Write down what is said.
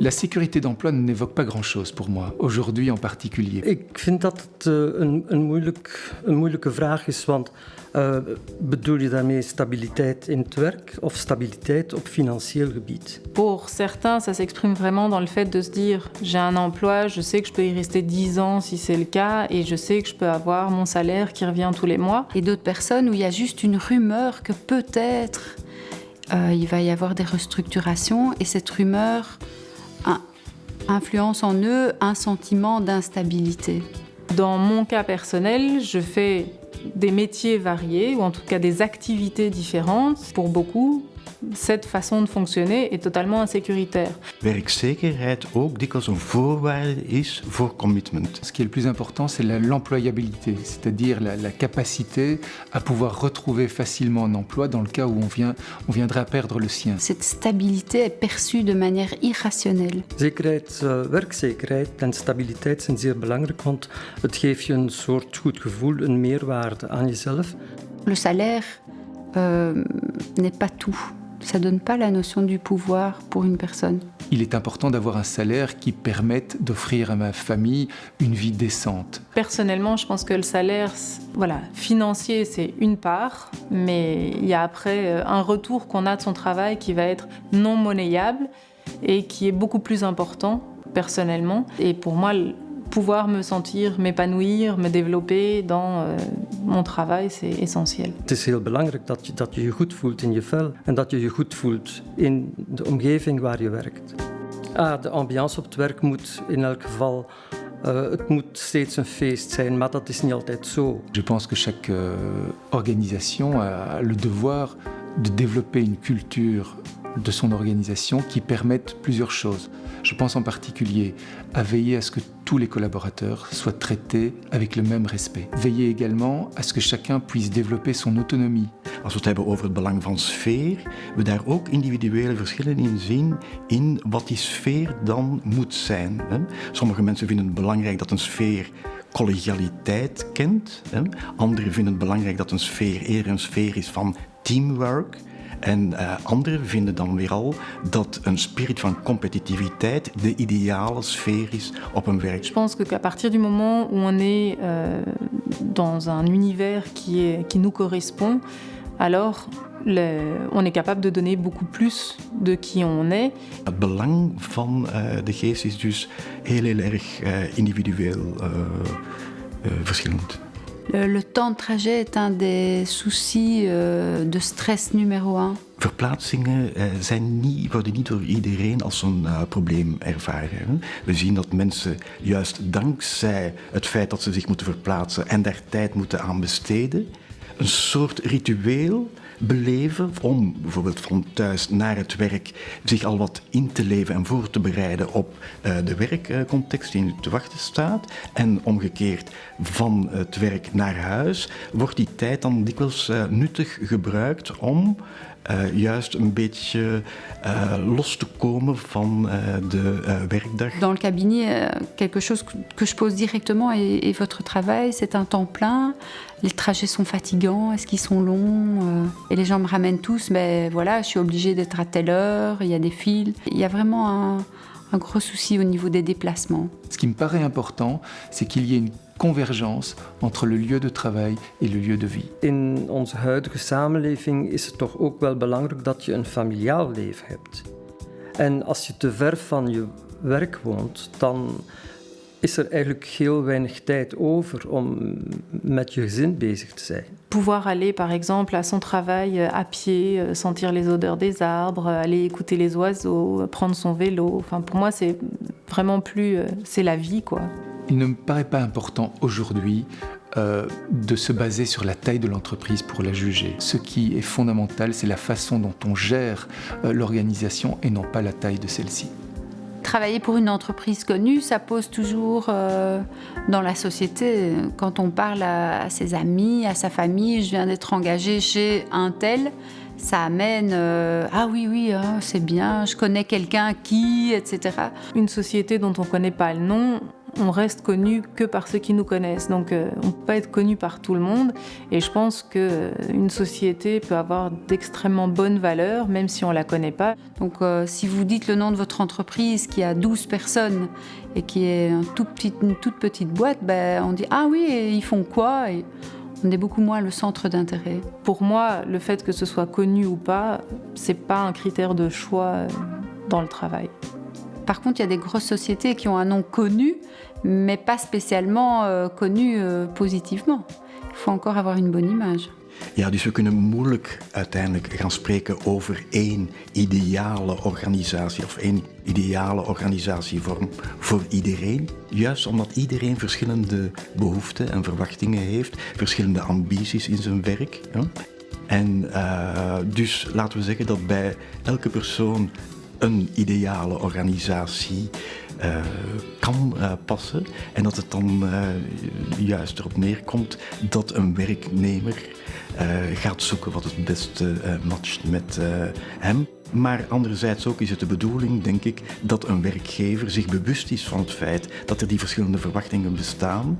La sécurité d'emploi n'évoque pas grand-chose pour moi, aujourd'hui en particulier. Ik vind dat het een moeilijke vraag is, want bedoel je daarmee stabiliteit in het werk of stabiliteit op financieel gebied? Pour certains, ça s'exprime vraiment dans le fait de se dire « j'ai un emploi, je sais que je peux y rester 10 ans si c'est le cas et je sais que je peux avoir mon salaire qui revient tous les mois ». Et d'autres personnes où il y a juste une rumeur que peut-être il va y avoir des restructurations et cette rumeur influence en eux un sentiment d'instabilité. Dans mon cas personnel, je fais des métiers variés, ou en tout cas des activités différentes. Pour beaucoup, cette façon de fonctionner est totalement insécuritaire. Werkzekerheid ook dikwijls een voorwaarde is voor commitment. Ce qui est le plus important, c'est l'employabilité, c'est-à-dire la capacité à pouvoir retrouver facilement un emploi dans le cas où on viendrait à perdre le sien. Cette stabilité est perçue de manière irrationnelle. Zekerheid, werkzekerheid en stabiliteit zijn zeer belangrijk, want het geeft je een soort goed gevoel, een meerwaarde aan jezelf. Le salaire n'est pas tout. Ça ne donne pas la notion du pouvoir pour une personne. Il est important d'avoir un salaire qui permette d'offrir à ma famille une vie décente. Personnellement, je pense que le salaire, financier, c'est une part, mais il y a après un retour qu'on a de son travail qui va être non monnayable et qui est beaucoup plus important, personnellement. Et pour moi, pouvoir me sentir, m'épanouir, me développer dans mon travail, c'est essentiel. Het is heel belangrijk dat je je goed voelt in je vel en dat je je goed voelt in de omgeving waar je werkt. De ambiance op het werk moet in elk geval, het moet steeds een feest zijn, maar dat is niet altijd zo. Je pense que chaque organisation a le devoir de développer une culture de son organisation qui permette plusieurs choses. Je pense en particulier à veiller à ce que tous les collaborateurs soient traités avec le même respect. Veiller également à ce que chacun puisse développer son autonomie. Als we het hebben over het belang van sfeer, we daar ook individuele verschillen in zien in wat die sfeer dan moet zijn. Sommige mensen vinden het belangrijk dat een sfeer collegialiteit kent. Anderen vinden het belangrijk dat een sfeer eerder een sfeer is van teamwork. En anderen vinden dan weer al dat een spirit van competitiviteit de ideale sfeer is op een werk. Je pense qu'à partir du moment où on est dans un univers qui nous correspond, alors on est capable de donner beaucoup plus de qui on est. Het belang van de geest is dus heel erg individueel verschillend. Le temps de trajet est un des soucis de stress numéro 1. Verplaatsingen worden niet door iedereen als een probleem ervaren. We zien dat mensen juist dankzij het feit dat ze zich moeten verplaatsen en daar tijd moeten aan besteden, een soort ritueel beleven om bijvoorbeeld van thuis naar het werk zich al wat in te leven en voor te bereiden op de werkcontext die nu te wachten staat. En omgekeerd van het werk naar huis wordt die tijd dan dikwijls nuttig gebruikt om juist een beetje los te komen van de werkdag. Dans le cabinet, quelque chose que je pose directement et votre travail, c'est un temps plein. Les trajets sont fatigants, est-ce qu'ils sont longs et les gens me ramènent tous, mais voilà, je suis obligée d'être à telle heure, il y a des files. Il y a vraiment un gros souci au niveau des déplacements. Ce qui me paraît important, c'est qu'il y ait une convergence entre le lieu de travail et le lieu de vie. In onze huidige samenleving is het toch ook wel belangrijk dat je een familiaal leven hebt. En als je te ver van je werk woont, dan is er eigenlijk heel weinig tijd over om met je gezin bezig te zijn. Pouvoir aller par exemple à son travail à pied, sentir les odeurs des arbres, aller écouter les oiseaux, prendre son vélo. Enfin, pour moi, c'est vraiment plus... c'est la vie, quoi. Il ne me paraît pas important aujourd'hui de se baser sur la taille de l'entreprise pour la juger. Ce qui est fondamental, c'est la façon dont on gère l'organisation et non pas la taille de celle-ci. Travailler pour une entreprise connue, ça pose toujours dans la société. Quand on parle à ses amis, à sa famille, je viens d'être engagée chez un tel, ça amène ah oui, c'est bien, je connais quelqu'un qui, etc. Une société dont on ne connaît pas le nom, on reste connu que par ceux qui nous connaissent. Donc on ne peut pas être connu par tout le monde. Et je pense qu'une société peut avoir d'extrêmement bonnes valeurs, même si on ne la connaît pas. Donc si vous dites le nom de votre entreprise qui a 12 personnes et qui est une toute petite boîte, ben, on dit « Ah oui, et ils font quoi ?» et on est beaucoup moins le centre d'intérêt. Pour moi, le fait que ce soit connu ou pas, ce n'est pas un critère de choix dans le travail. Par contre, il y a des grosses sociétés qui ont un nom connu, mais pas spécialement connu positivement. Il faut encore avoir une bonne image. Ja, dus we kunnen moeilijk uiteindelijk gaan spreken over één ideale organisatie of één ideale organisatievorm voor iedereen. Juist omdat iedereen verschillende behoeften en verwachtingen heeft, verschillende ambities in zijn werk. Ja? En dus laten we zeggen dat bij elke persoon een ideale organisatie kan passen en dat het dan juist erop neerkomt dat een werknemer gaat zoeken wat het beste matcht met hem. Maar anderzijds ook is het de bedoeling, denk ik, dat een werkgever zich bewust is van het feit dat er die verschillende verwachtingen bestaan.